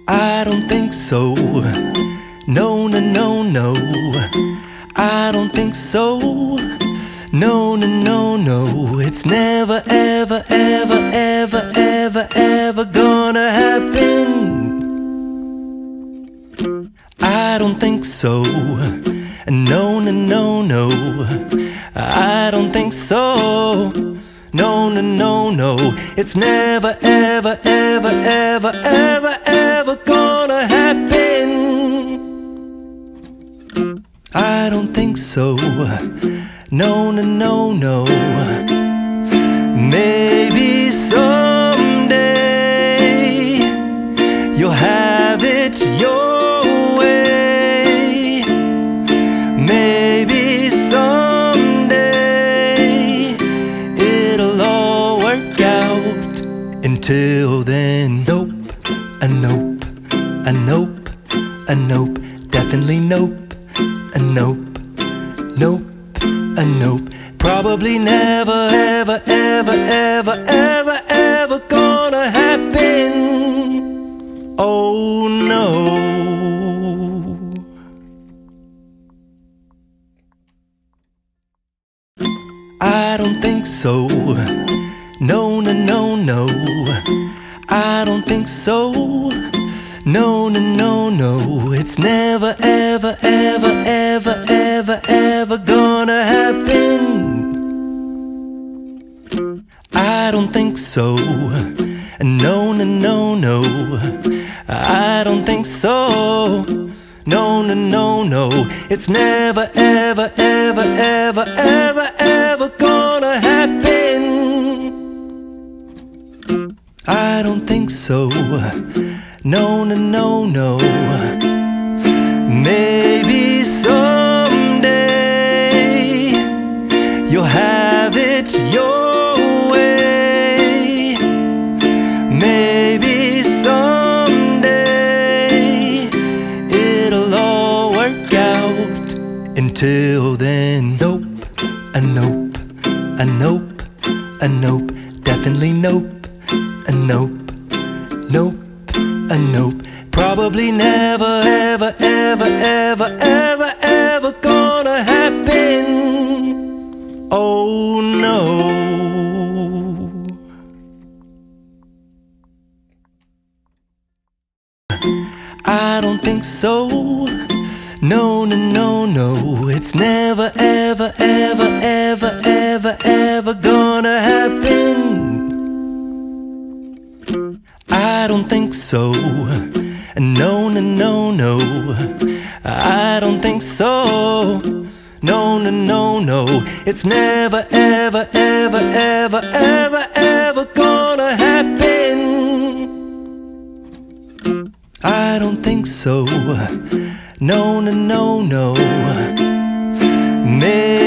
I don't think so. No, no, no, no. I don't think so. No, no, no, no. It's never, ever, ever, ever, ever, ever gonna happen. I don't think so. No, no, no, no. I don't think so. No, no, no, no. It's never, ever, ever, ever, ever, ever gonna happen. I don't think so. No, no, no, no. Maybe someday you'll have it your way. Maybe someday it'll all work out. Until then, nope, a nope, a nope, a nope, definitely nope, a nope, nope, a nope. Probably never, ever, ever, ever, ever, ever gonna happen. Oh no. I don't think so. No, no, no, no. I don't think so. No, no, no, no. It's never, ever, ever, ever, ever, ever gonna happen. I don't think so. No, no, no, no. I don't think so. No, no, no, no. It's never, ever, ever, ever, ever, ever gonna happen. I don't think so. No, no, no, no. Maybe someday you'll have it your way. Maybe someday it'll all work out. Until then, nope, a nope, a nope, a nope, definitely nope, a nope, nope, a nope. Probably never, ever, ever, ever, ever, ever gonna happen. Oh no. I don't think so. No, no, no, no. It's never, ever, ever, ever, ever, ever gonna happen. I don't think so. No, no, no, no. I don't think so. No, no, no, no. It's never, ever, ever, ever, ever, ever gonna happen. I don't think so. No, no, no, no. Maybe